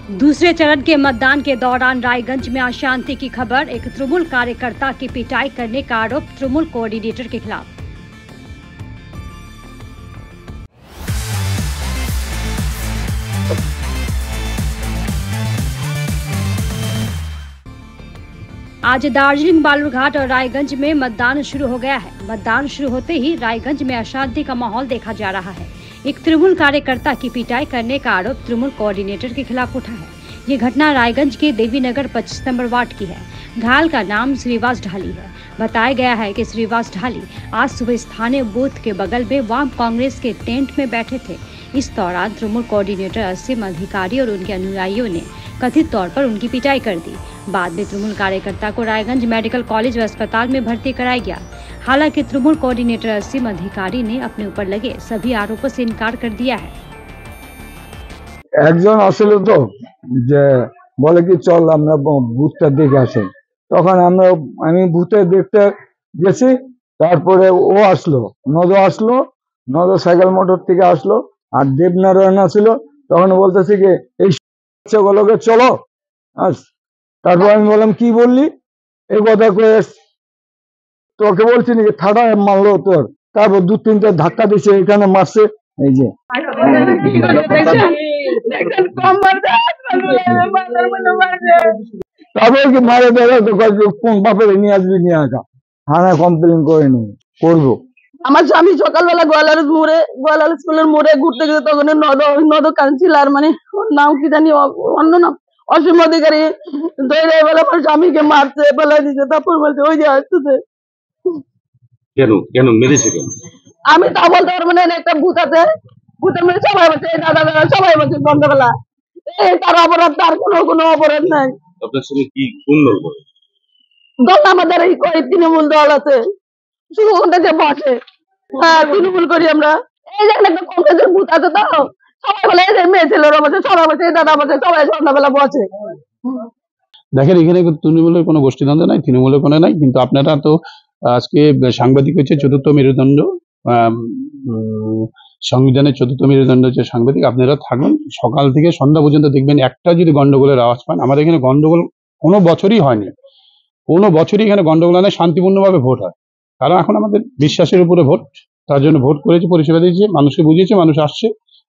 दूसरे चरण के मतदान के दौरान रायगंज में अशांति की खबर। एक तृणमूल कार्यकर्ता की पिटाई करने का आरोप तृणमूल कोऑर्डिनेटर के खिलाफ। आज दार्जिलिंग, बालूरघाट और रायगंज में मतदान शुरू हो गया है। मतदान शुरू होते ही रायगंज में अशांति का माहौल देखा जा रहा है। एक तृणमूल कार्यकर्ता की पिटाई करने का आरोप तृणमूल कोऑर्डिनेटर के खिलाफ उठा है। ये घटना रायगंज के देवीनगर 25 नंबर वार्ड की है। घायल का नाम श्रीवास ढाली है। बताया गया है कि श्रीवास ढाली आज सुबह स्थानीय बूथ के बगल में वाम कांग्रेस के टेंट में बैठे थे। इस दौरान तृणमूल कोऑर्डिनेटर असीम अधिकारी और उनके अनुयायियों ने कथित तौर पर उनकी पिटाई कर दी। बाद में तृणमूल कार्यकर्ता को रायगंज मेडिकल कॉलेज व अस्पताल में भर्ती कराया गया। हालांकि तृणमूल कोऑर्डिनेटर असीम अधिकारी ने अपने ऊपर लगे सभी आरोपों से इनकार कर दिया है। একজন আসল তো যে বলে কি চল আমরা বুথটা দেখে আসি, তখন আমি বুথে দেখতে গেছি। তারপরে ও আসলো, নদ সাইকেল মোটর থেকে আসলো, আর দেবনারায়ণ আসলো। তখন বলতেছি কি এই গুলোকে চলো। তারপর আমি বললাম কি বললি, এই কথা কয়ে তোকে বলছি নাকি থাড়া মারলো তোর। তারপর 2-3টা ধাক্কা দিছে, এখানে মারছে। এই যে তারপর কি মারে দেওয়া তো কোন বাপের নিয়ে আসবি, নিয়ে আসা থানায় কমপ্লেন করে নি করবো। আমার স্বামী সকালবেলা গোয়ালাল স্কুলের মোড়ে ঘুরতে গেছে, তখন নদ কাউন্সিলর মানে ওর নাম কি জানি, অন্য নাম অসীম অধিকারী ধরে বলে আমার স্বামীকে মারছে, ফেলা দিচ্ছে। তারপর বলছে ওই যে আসতেছে। কেন মেরেছে কেন আমি তা বলতে পারবো না। একটা ভূত আছে, ভূতের মেরে সবাই বলছে, দাদা সবাই বলছে সন্ধ্যাবেলা। তার অপরাধ, তার কোনো অপরাধ নাই। আপনার সঙ্গে কি কোন দল করে? দল আমাদের এই তৃণমূল দল আছে, শুধু ওখানে বসে। হ্যাঁ, তৃণমূল করি আমরা। এই যে একটা কংগ্রেসের ভূত আছে, তো সবাই বলে এই যে মেয়ে ছেলেরা বসে, সবাই বসে, দাদা বসে, সবাই সন্ধ্যাবেলা বসে। দেখেন, এখানে তৃণমূলের কোনো গোষ্ঠীদ্বন্দ্ব নাই, তৃণমূলের কোনো নাই। কিন্তু আপনারা তো আজকে সাংবাদিক হচ্ছে চতুর্থ মেরুদণ্ড, সংবিধানের চতুর্থ মেরুদণ্ড হচ্ছে সাংবাদিক। আপনারা থাকুন, সকাল থেকে সন্ধ্যা পর্যন্ত দেখবেন একটা যদি গন্ডগোলের আওয়াজ পান। আমাদের এখানে গন্ডগোল কোনো বছরই হয়নি, কোনো বছরই এখানে গন্ডগোল হয় না, শান্তিপূর্ণভাবে ভোট হয়। কারণ এখন আমাদের বিশ্বাসের উপরে ভোট, তার জন্য ভোট করেছে, পরিষেবা দিয়েছে, মানুষকে বুঝিয়েছে, মানুষ আসছে।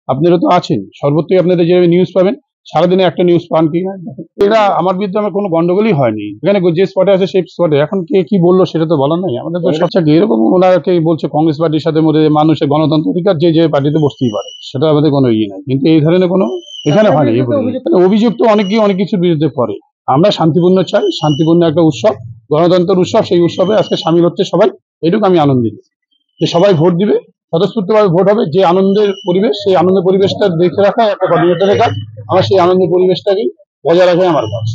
আপনারা তো আছেন, সর্বত্রই আপনাদের যেভাবে নিউজ পাবেন, সারাদিনে একটা নিউজ পান কি না। এরা আমার বিরুদ্ধে আমার কোনো গন্ডগোলই হয়নি। এখানে যে স্পটে আছে সেই স্পটে। এখন কে কি বললো সেটা তো বলার নাই। আমাদের তো সবচেয়ে এরকম ওনাকে বলছে কংগ্রেস পার্টির সাথে মধ্যে মানুষের গণতন্ত্র অধিকার, যে পার্টিতে বসতেই পারে, সেটা আমাদের কোনো ইয়ে নাই। কিন্তু এই ধরনের কোনো এখানে হয়নি। অভিযোগ তো অনেক কিছুর বিরুদ্ধে করে। আমরা শান্তিপূর্ণ চাই, শান্তিপূর্ণ একটা উৎসব, গণতন্ত্রের উৎসব। সেই উৎসবে আজকে সামিল হচ্ছে সবাই, এটুকু আমি আনন্দিত যে সবাই ভোট দিবে, স্বতঃস্ফূর্তভাবে ভোট হবে। যে আনন্দের পরিবেশ, সেই আনন্দের পরিবেশটা দেখে রাখা একটা কোঅর্ডিনেটরের কাজ। আমার সেই আনন্দের পরিবেশটাকেই বজায় রাখাই আমার কাজ।